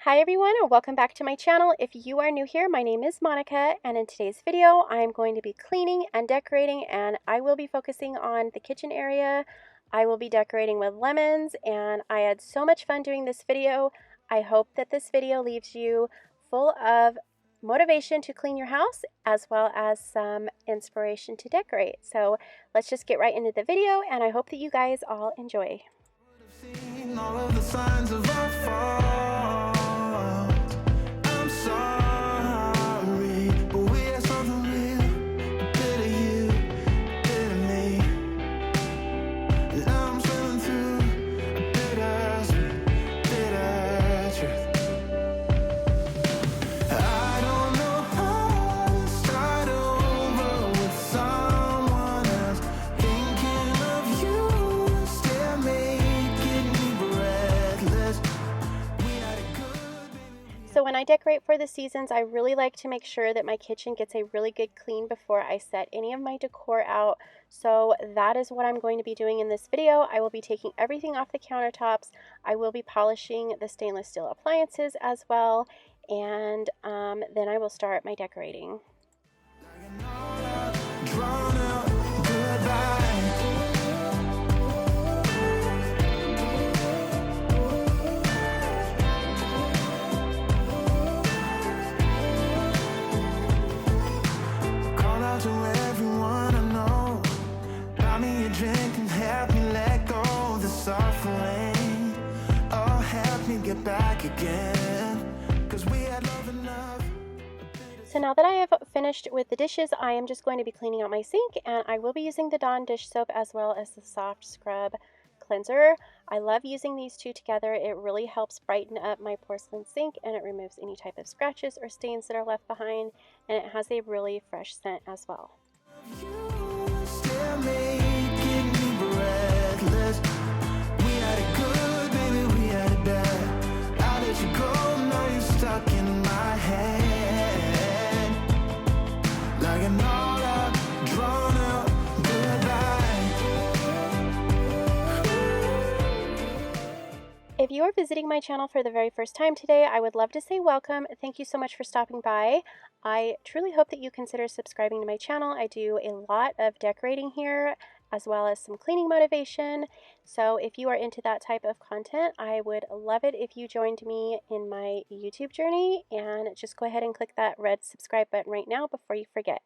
Hi everyone, and welcome back to my channel. If you are new here, my name is Monica, and in today's video I'm going to be cleaning and decorating, and I will be focusing on the kitchen area. I will be decorating with lemons, and I had so much fun doing this video. I hope that this video leaves you full of motivation to clean your house as well as some inspiration to decorate. So let's just get right into the video, and I hope that you guys all enjoy. All of the signs of our fault. I'm sorry, but we had something real, a bit of you, a bit of me. And now I'm swimming through a bitter truth. I don't know how to start over with someone else. Thinking of you still making me breathless. We had a good baby. So when I decorate for the seasons, I really like to make sure that my kitchen gets a really good clean before I set any of my decor out. So that is what I'm going to be doing in this video. I will be taking everything off the countertops. I will be polishing the stainless steel appliances as well. And then I will start my decorating. Drawn out goodbye. Call out to everyone I know. Buy me a drink and help me let go of the suffering. Oh, help me get back again. 'Cause we had love enough. So now that I have finished with the dishes, I am just going to be cleaning out my sink, and I will be using the Dawn dish soap as well as the soft scrub cleanser. I love using these two together. It really helps brighten up my porcelain sink, and it removes any type of scratches or stains that are left behind, and it has a really fresh scent as well. You still making me breathless. We had it good, baby, we had it bad. I let you go, now you're stuck in my head. Like an all out, drawn out goodbye. If you are visiting my channel for the very first time today, I would love to say welcome. Thank you so much for stopping by. I truly hope that you consider subscribing to my channel. I do a lot of decorating here as well as some cleaning motivation. So if you are into that type of content, I would love it if you joined me in my YouTube journey, and just go ahead and click that red subscribe button right now before you forget.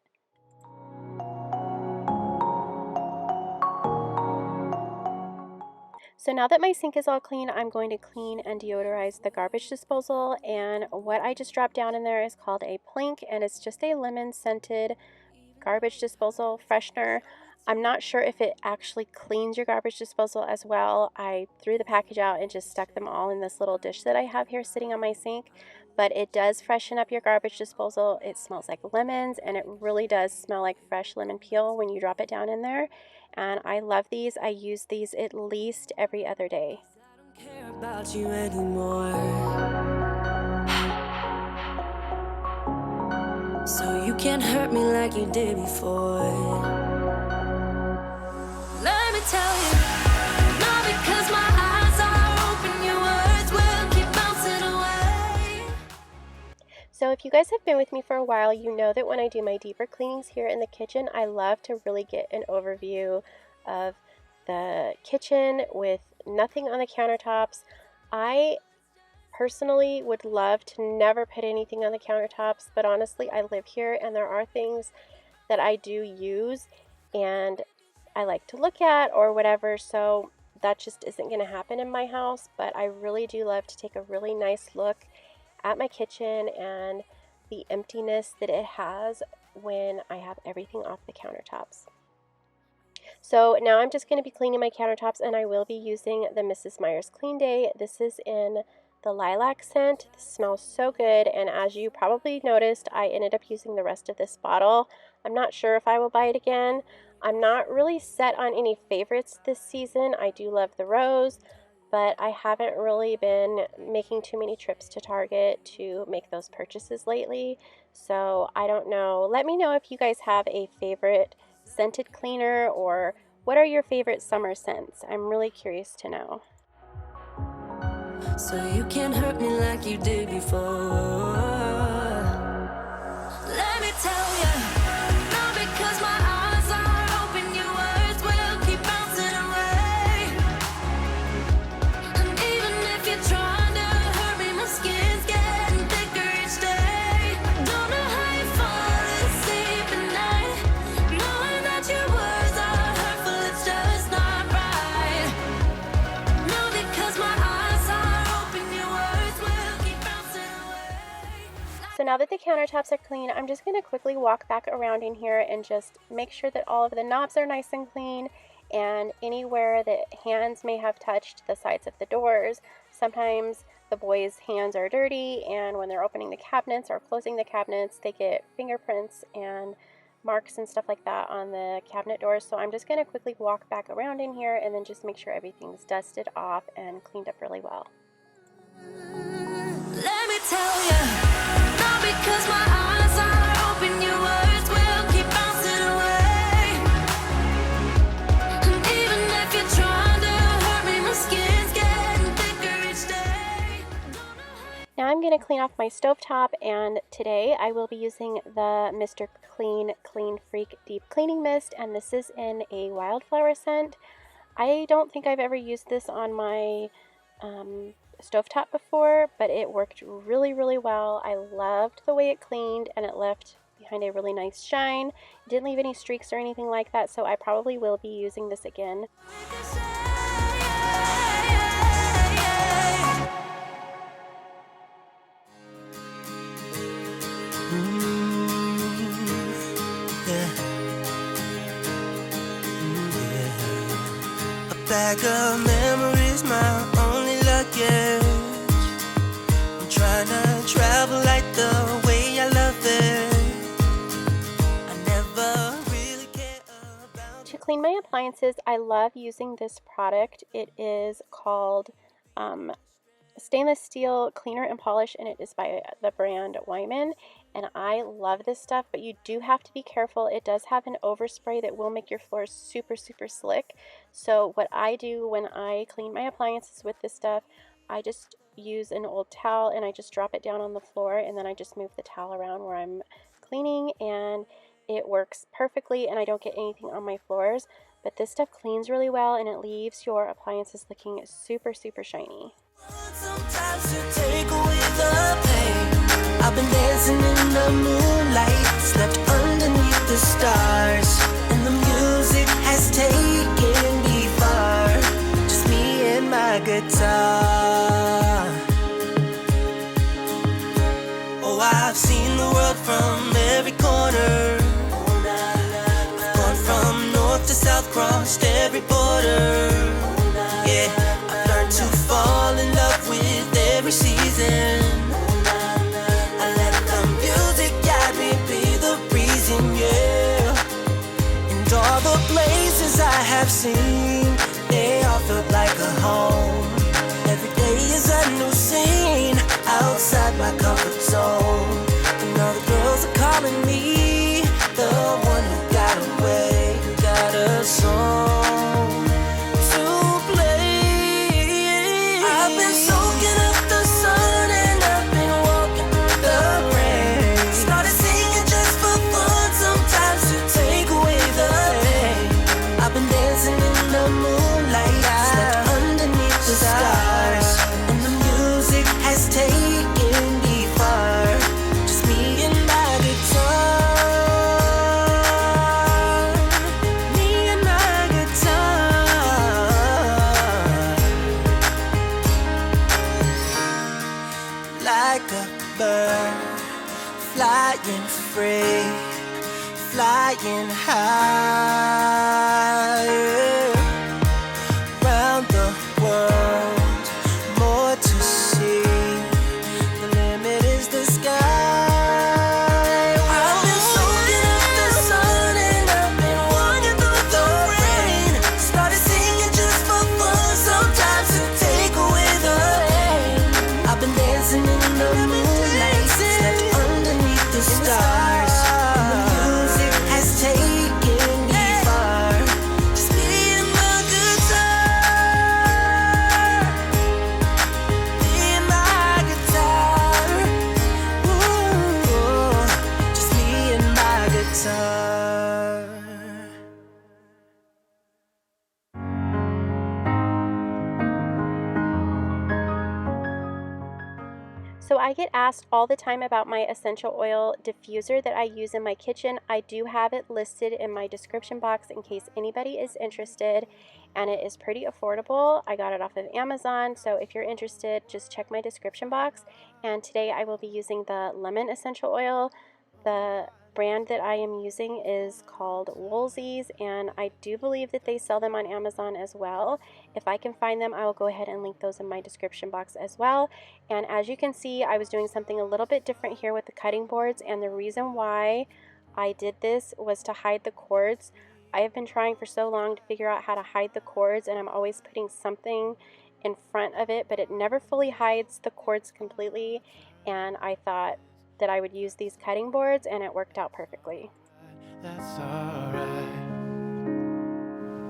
So now that my sink is all clean, I'm going to clean and deodorize the garbage disposal, and what I just dropped down in there is called a plink, and it's just a lemon scented garbage disposal freshener. I'm not sure if it actually cleans your garbage disposal as well. I threw the package out and just stuck them all in this little dish that I have here sitting on my sink, but it does freshen up your garbage disposal. It smells like lemons, and it really does smell like fresh lemon peel when you drop it down in there. And I love these. I use these at least every other day. I don't care about you anymore. So you can't hurt me like you did before. Let me tell you, not because my eyes are open, your words will keep bouncing away. So if you guys have been with me for a while, you know that when I do my deeper cleanings here in the kitchen, I love to really get an overview of the kitchen with nothing on the countertops. I personally would love to never put anything on the countertops, but honestly, I live here and there are things that I do use and I like to look at or whatever, so that just isn't going to happen in my house. But I really do love to take a really nice look at my kitchen and the emptiness that it has when I have everything off the countertops. So now I'm just going to be cleaning my countertops, and I will be using the Mrs. Meyer's Clean Day. This is in the lilac scent. This smells so good, and as you probably noticed, I ended up using the rest of this bottle. I'm not sure if I will buy it again. I'm not really set on any favorites this season. I do love the rose, but I haven't really been making too many trips to Target to make those purchases lately. So I don't know. Let me know if you guys have a favorite scented cleaner, or what are your favorite summer scents? I'm really curious to know. so you can't hurt me like you did before. Let me tell ya, not because my eyes are open, your words will keep bouncing away. And even if you're trying to hurt me, my skin's getting thicker each day. Don't know how you fall asleep at night, knowing that your words are hurtful, it's just not right. No, because my eyes are open, your words will keep bouncing away. So now that the countertops are clean, I'm just going to quickly walk back around in here and just make sure that all of the knobs are nice and clean, and anywhere that hands may have touched the sides of the doors. Sometimes the boys' hands are dirty, and when they're opening the cabinets or closing the cabinets, they get fingerprints and marks and stuff like that on the cabinet doors. So I'm just going to quickly walk back around in here and then just make sure everything's dusted off and cleaned up really well. Let me tell ya, not because my eyes are open, your words will keep bouncing away. And even if you're trying to hurt me, my skin's getting thicker each day. Now I'm going to clean off my stovetop, and today I will be using the Mr. Clean Freak Deep Cleaning Mist, and this is in a wildflower scent. I don't think I've ever used this on my stovetop before, but it worked really, really well. I loved the way it cleaned, and it left behind a really nice shine. It didn't leave any streaks or anything like that, so I probably will be using this again. A bag of memories, my only luggage. I'm trying to travel like the way I love it. I never really care about. To clean my appliances, I love using this product. It is called Stainless Steel Cleaner and Polish, and it is by the brand Wyman. And I love this stuff, but you do have to be careful. It does have an overspray that will make your floors super, super slick. So what I do when I clean my appliances with this stuff, I just use an old towel and I just drop it down on the floor, and then I just move the towel around where I'm cleaning, and it works perfectly, and I don't get anything on my floors. But this stuff cleans really well, and it leaves your appliances looking super, super shiny. Sometimes to take away the pain. I've been dancing in the moonlight, slept underneath the stars, and the music has taken me far. Just me and my guitar. Oh, I've seen the world from every corner. I've gone from north to south, crossed every border. Yeah, I've learned to fall in love with every season. I let the music guide me, be the reason, yeah. And all the places I have seen, they all felt like a home. Every day is a new scene, outside my comfort zone. And all the girls are calling me the one who got away, who got a song to play. I've been soaking up the sun and I've been walking through the rain. Started singing just for fun, sometimes to take away the pain. I've been dancing in the moonlight, slept underneath the stars, and the music has taken me far. Just me and my guitar, me and my guitar. Like a bird, flying free, flying high, round the world, more to see. The limit is the sky. I've been soaking up the sun and I've been walking through the rain. Started singing just for fun, sometimes to take away the pain. I've been dancing in the moonlight, slept underneath the stars, and the music has taken me far. Just me So I get asked all the time about my essential oil diffuser that I use in my kitchen. I do have it listed in my description box in case anybody is interested, and it is pretty affordable. I got it off of Amazon, so if you're interested, just check my description box. And today I will be using the lemon essential oil. The brand that I am using is called Woolsies, and I do believe that they sell them on Amazon as well. If I can find them, I will go ahead and link those in my description box as well. And as you can see, I was doing something a little bit different here with the cutting boards, and the reason why I did this was to hide the cords. I have been trying for so long to figure out how to hide the cords, and I'm always putting something in front of it, but it never fully hides the cords completely, and I thought that I would use these cutting boards, and it worked out perfectly. That's alright.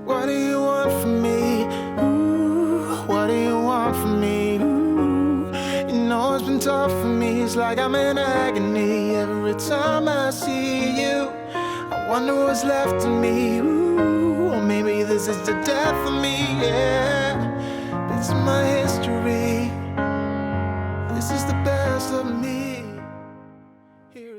What do you want from me? Ooh, what do you want from me? Ooh, you know it's been tough for me. It's like I'm in agony every time I see you. I wonder what's left of me. Ooh, or maybe this is the death of me. Yeah, it's my history. This is the best of me.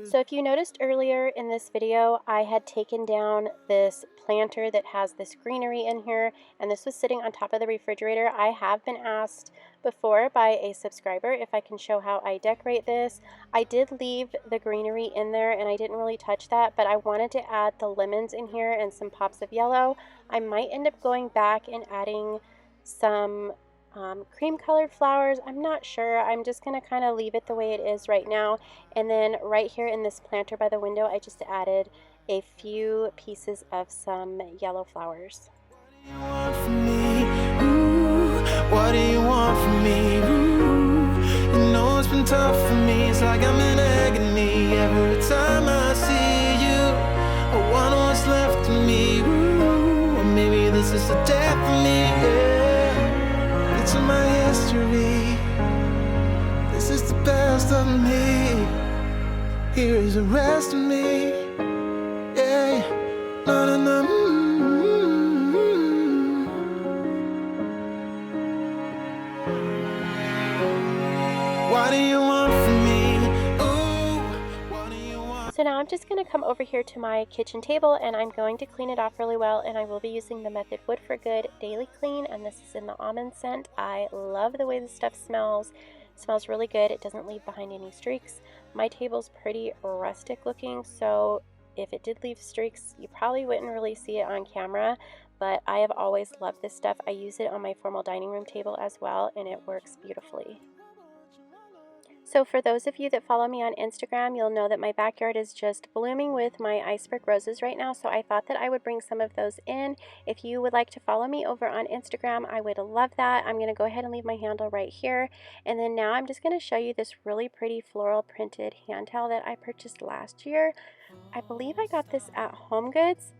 So if you noticed earlier in this video, I had taken down this planter that has this greenery in here, and this was sitting on top of the refrigerator. I have been asked before by a subscriber if I can show how I decorate this. I did leave the greenery in there and I didn't really touch that, but I wanted to add the lemons in here and some pops of yellow. I might end up going back and adding some cream colored flowers. I'm not sure. I'm just going to kind of leave it the way it is right now. And then right here in this planter by the window, I just added a few pieces of some yellow flowers. What do you want from me? Ooh, you know it's been tough for me. It's like I'm in agony every time I see you. I wonder what's left of me. Ooh, or maybe this is the death of me. Yeah. It's my history. This is the best of me. Here is the rest of me. Yeah. Na na na. What do you want from me? Ooh, what do you want? So now I'm just going to come over here to my kitchen table, and I'm going to clean it off really well, and I will be using the Method Wood for Good Daily Clean, and this is in the almond scent. I love the way this stuff smells. It smells really good. It doesn't leave behind any streaks. My table's pretty rustic looking, so if it did leave streaks, you probably wouldn't really see it on camera, but I have always loved this stuff. I use it on my formal dining room table as well, and it works beautifully. So for those of you that follow me on Instagram, you'll know that my backyard is just blooming with my iceberg roses right now, so I thought that I would bring some of those in. If you would like to follow me over on Instagram, I would love that. I'm going to go ahead and leave my handle right here. And then now I'm just going to show you this really pretty floral printed hand towel that I purchased last year. I believe I got this at HomeGoods.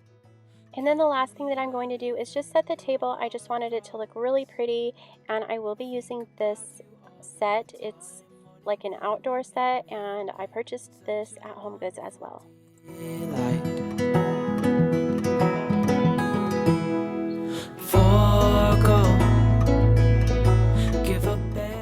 And then the last thing that I'm going to do is just set the table. I just wanted it to look really pretty, and I will be using this set. It's like an outdoor set, and I purchased this at HomeGoods as well.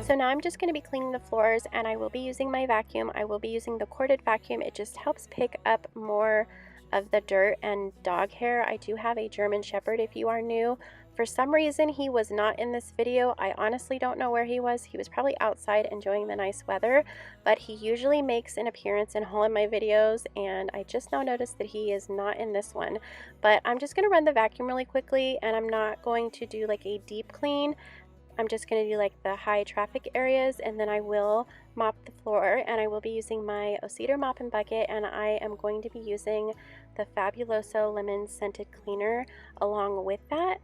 So now I'm just going to be cleaning the floors, and I will be using my vacuum. I will be using the corded vacuum. It just helps pick up more of the dirt and dog hair. I do have a German Shepherd if you are new. For some reason, he was not in this video. I honestly don't know where he was. He was probably outside enjoying the nice weather, but he usually makes an appearance in all of my videos, and I just now noticed that he is not in this one. But I'm just going to run the vacuum really quickly, and I'm not going to do like a deep clean. I'm just going to do like the high traffic areas, and then I will mop the floor, and I will be using my Cedar mop and bucket, and I am going to be using the Fabuloso lemon scented cleaner along with that.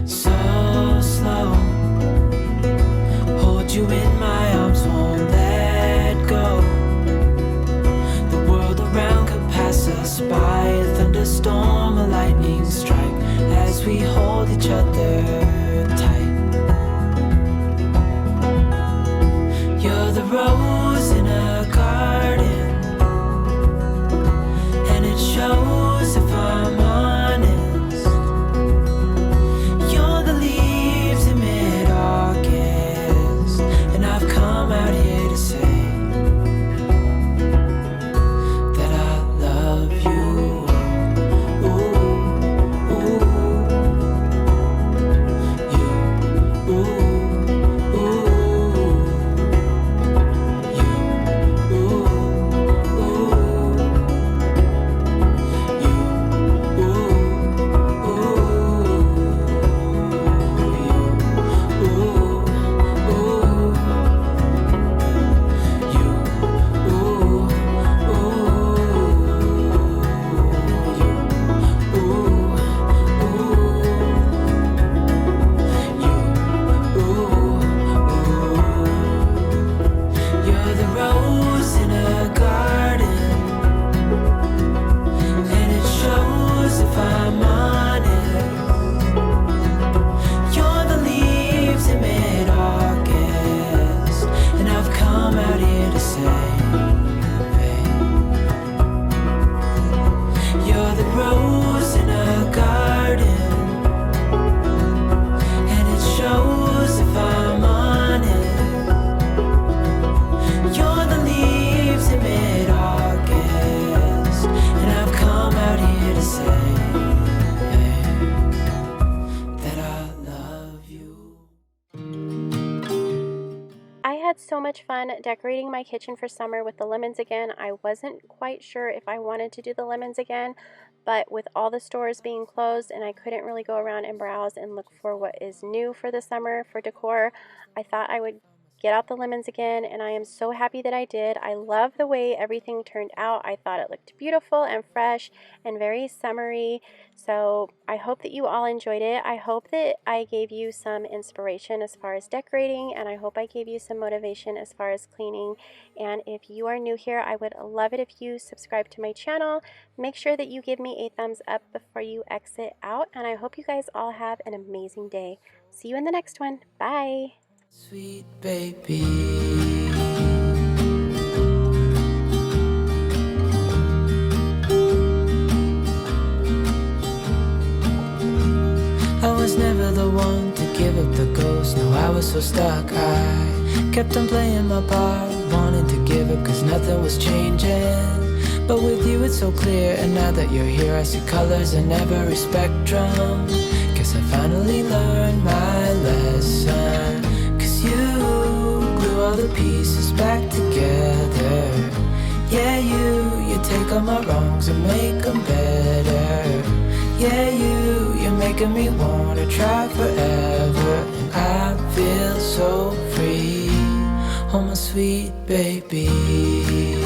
So slow, hold you in my arms, won't let go. The world around could pass us by, a thunderstorm, a lightning strike, as we hold each other tight. You're the rose in a garden, and it shows if I'm honest. much fun decorating my kitchen for summer with the lemons again. I wasn't quite sure if I wanted to do the lemons again, but with all the stores being closed and I couldn't really go around and browse and look for what is new for the summer for decor, I thought I would get out the lemons again, and I am so happy that I did. I love the way everything turned out. I thought it looked beautiful and fresh and very summery. So I hope that you all enjoyed it. I hope that I gave you some inspiration as far as decorating, and I hope I gave you some motivation as far as cleaning. And if you are new here, I would love it if you subscribe to my channel. Make sure that you give me a thumbs up before you exit out, and I hope you guys all have an amazing day. See you in the next one. Bye. Sweet baby, I was never the one to give up the ghost. No, I was so stuck. I kept on playing my part, wanting to give up cause nothing was changing. But with you it's so clear, and now that you're here I see colors in every spectrum. Guess I finally learned my lesson. You glue all the pieces back together. Yeah, you take all my wrongs and make them better. Yeah, you're making me wanna try forever. And I feel so free, oh my sweet baby.